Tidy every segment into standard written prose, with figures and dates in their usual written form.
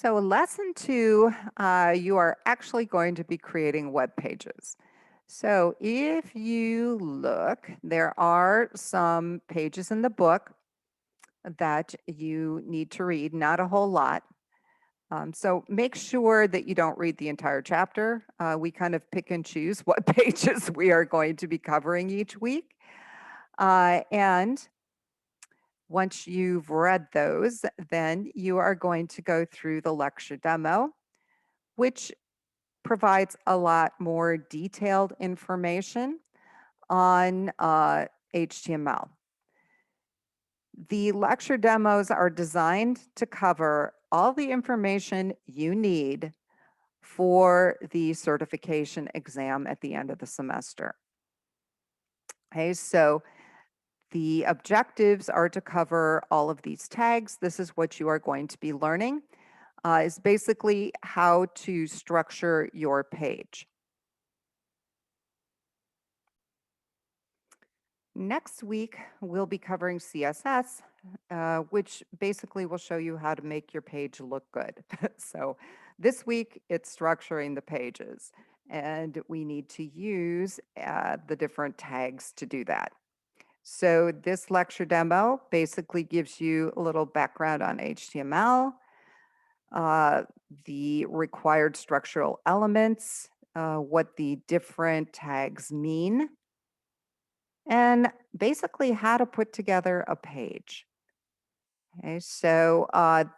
So, lesson two, you are actually going to be creating web pages. So, if you look, there are some pages in the book that you need to read, not a whole lot. So, make sure that you don't read the entire chapter. We kind of pick and choose what pages we are going to be covering each week. And once you've read those, then you are going to go through the lecture demo, which provides a lot more detailed information on HTML. The lecture demos are designed to cover all the information you need for the certification exam at the end of the semester. Okay, so the objectives are to cover all of these tags. This is what you are going to be learning, is basically how to structure your page. Next week, we'll be covering CSS, which basically will show you how to make your page look good. So this week, it's structuring the pages, and we need to use the different tags to do that. So this lecture demo basically gives you a little background on HTML, the required structural elements, what the different tags mean, and basically how to put together a page. Okay, so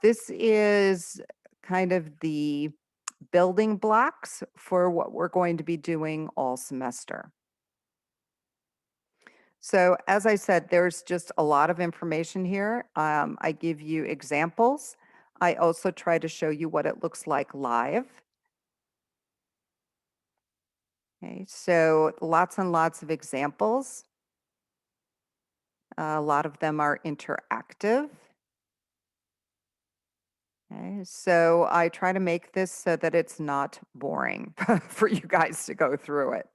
this is kind of the building blocks for what we're going to be doing all semester. So as I said, there's just a lot of information here. I give you examples. I also try to show you what it looks like live. Okay, so lots and lots of examples. A lot of them are interactive. Okay, so I try to make this so that it's not boring for you guys to go through it.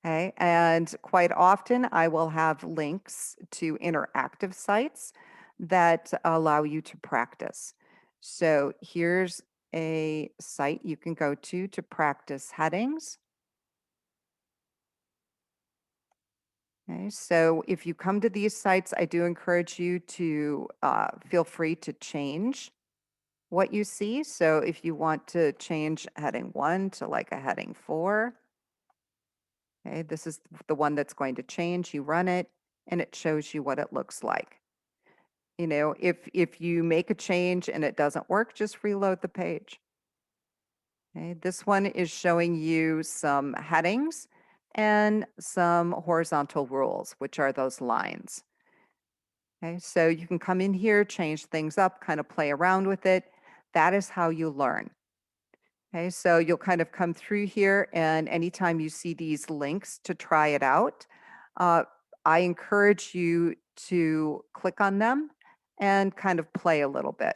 Okay, and quite often I will have links to interactive sites that allow you to practice. So here's a site you can go to practice headings. Okay, so if you come to these sites, I do encourage you to feel free to change what you see. So if you want to change heading 1 to like a heading 4, okay, this is the one that's going to change. You run it and it shows you what it looks like. You know, if you make a change and it doesn't work, just reload the page. Okay, this one is showing you some headings and some horizontal rules, which are those lines. Okay, so you can come in here, change things up, kind of play around with it. That is how you learn. Okay, so you'll kind of come through here, and anytime you see these links to try it out, I encourage you to click on them and kind of play a little bit.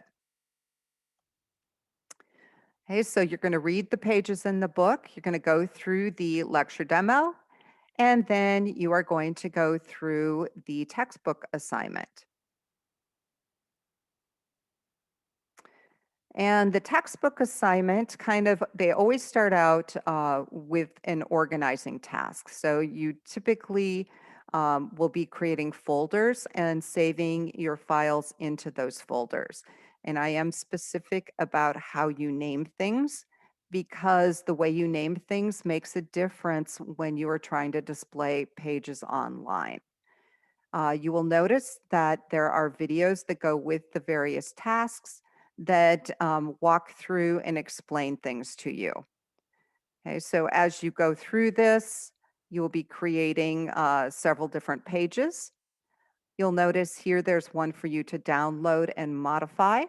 Okay, so you're going to read the pages in the book, you're going to go through the lecture demo, and then you are going to go through the textbook assignment. And the textbook assignment they always start out with an organizing task. So you typically will be creating folders and saving your files into those folders. And I am specific about how you name things because the way you name things makes a difference when you are trying to display pages online. You will notice that there are videos that go with the various tasks that walk through and explain things to you. Okay, so as you go through this, you will be creating several different pages. You'll notice here there's one for you to download and modify.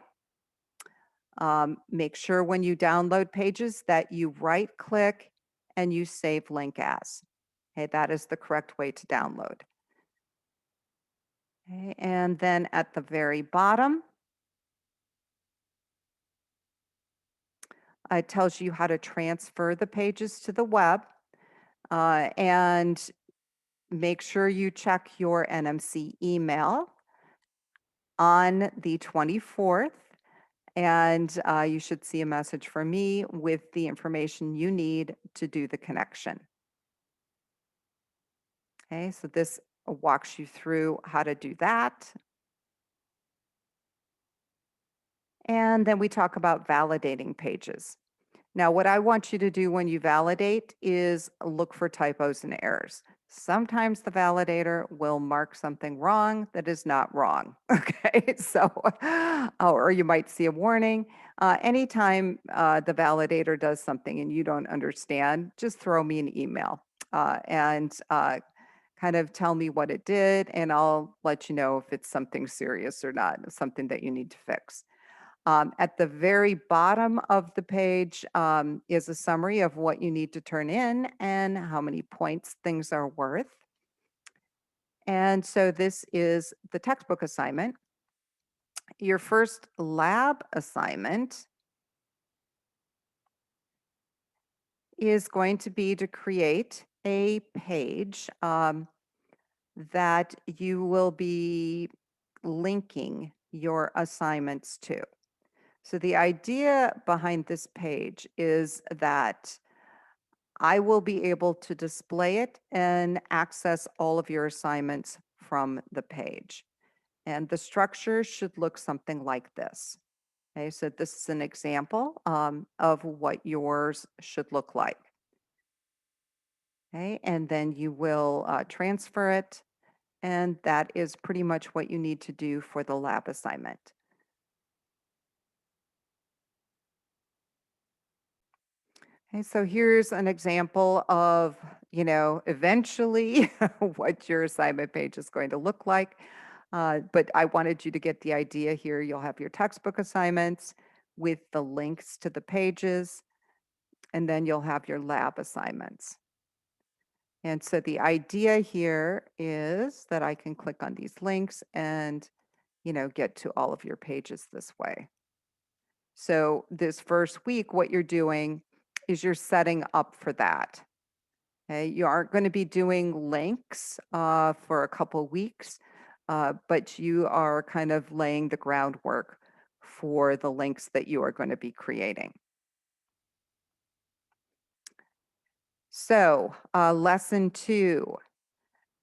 Make sure when you download pages that you right click and you save link as. Okay, that is the correct way to download. Okay, and then at the very bottom, it tells you how to transfer the pages to the web, and make sure you check your NMC email on the 24th, and you should see a message from me with the information you need to do the connection. Okay, so this walks you through how to do that. And then we talk about validating pages. Now, what I want you to do when you validate is look for typos and errors. Sometimes the validator will mark something wrong that is not wrong. Okay, so, or you might see a warning. Anytime the validator does something and you don't understand, just throw me an email and kind of tell me what it did, and I'll let you know if it's something serious or not, something that you need to fix. At the very bottom of the page is a summary of what you need to turn in and how many points things are worth. And so this is the textbook assignment. Your first lab assignment is going to be to create a page that you will be linking your assignments to. So the idea behind this page is that I will be able to display it and access all of your assignments from the page. And the structure should look something like this. Okay, so this is an example of what yours should look like. Okay, and then you will transfer it, and that is pretty much what you need to do for the lab assignment. Okay, so here's an example of, eventually what your assignment page is going to look like. But I wanted you to get the idea here. You'll have your textbook assignments with the links to the pages, and then you'll have your lab assignments. And so the idea here is that I can click on these links and, get to all of your pages this way. So this first week, what you're doing is you're setting up for that. Okay, you aren't going to be doing links for a couple weeks, but you are kind of laying the groundwork for the links that you are going to be creating. So lesson 2,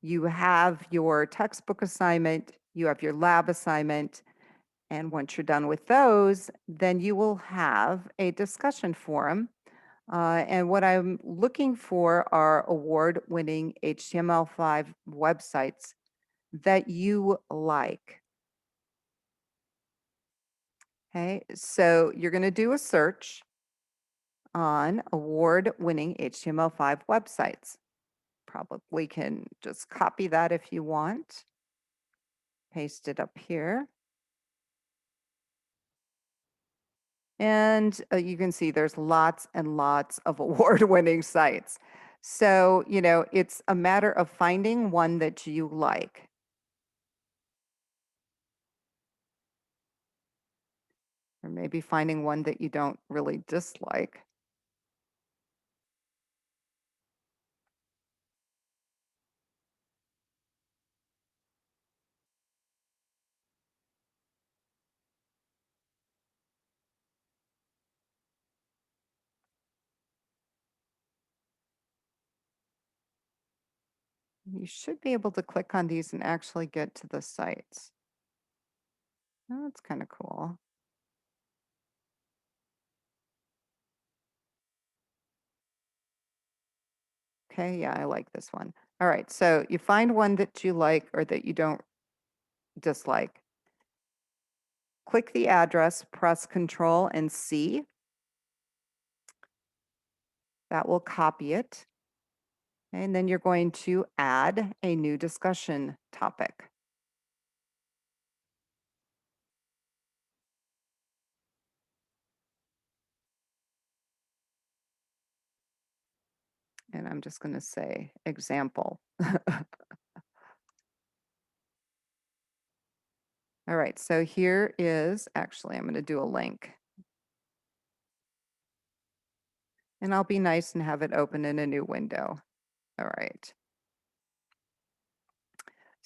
you have your textbook assignment, you have your lab assignment, and once you're done with those, then you will have a discussion forum. And what I'm looking for are award-winning HTML5 websites that you like. Okay, so you're going to do a search on award-winning HTML5 websites. Probably can just copy that if you want. Paste it up here. And you can see there's lots and lots of award-winning sites. So, it's a matter of finding one that you like. Or maybe finding one that you don't really dislike. You should be able to click on these and actually get to the sites. Oh, that's kind of cool. Okay, yeah, I like this one. All right, so you find one that you like or that you don't dislike. Click the address, press Control and C. That will copy it. And then you're going to add a new discussion topic. And I'm just going to say example. All right, so here is, actually, I'm going to do a link. And I'll be nice and have it open in a new window. All right.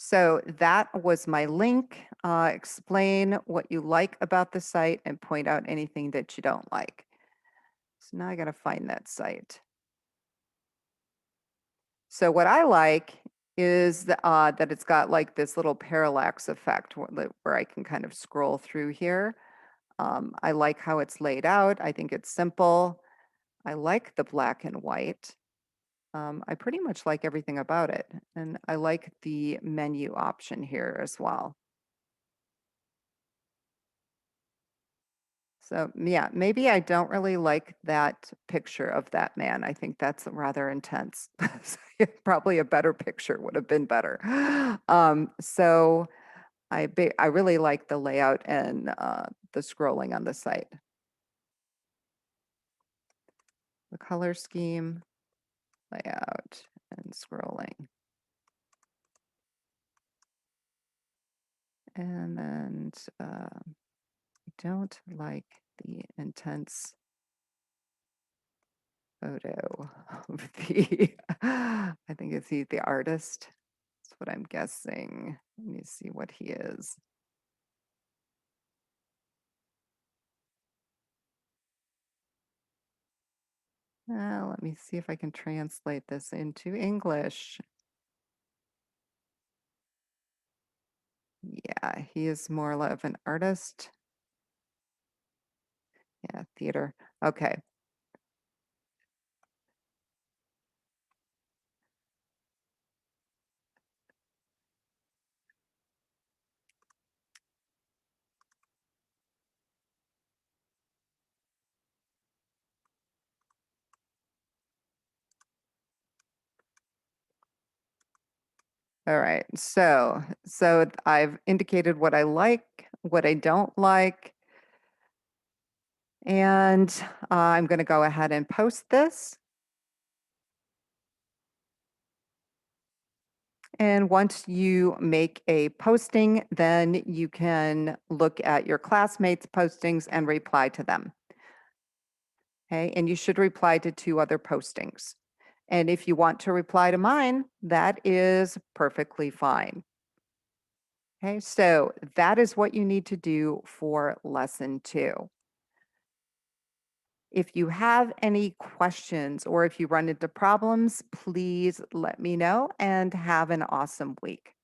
So that was my link. Explain what you like about the site and point out anything that you don't like. So now I got to find that site. So what I like is that it's got like this little parallax effect where I can kind of scroll through here. I like how it's laid out. I think it's simple. I like the black and white. I pretty much like everything about it. And I like the menu option here as well. So yeah, maybe I don't really like that picture of that man. I think that's rather intense. Probably a better picture would have been better. So I really like the layout and the scrolling on the site. The color scheme, layout, and scrolling. And then I don't like the intense photo of I think it's the artist. That's what I'm guessing. Let me see what he is. Let me see if I can translate this into English. Yeah, he is more of an artist. Yeah, theater. Okay. All right. So I've indicated what I like, what I don't like, and I'm going to go ahead and post this. And once you make a posting, then you can look at your classmates' postings and reply to them. Okay, and you should reply to 2 other postings. And if you want to reply to mine, that is perfectly fine. Okay, so that is what you need to do for lesson 2. If you have any questions or if you run into problems, please let me know and have an awesome week.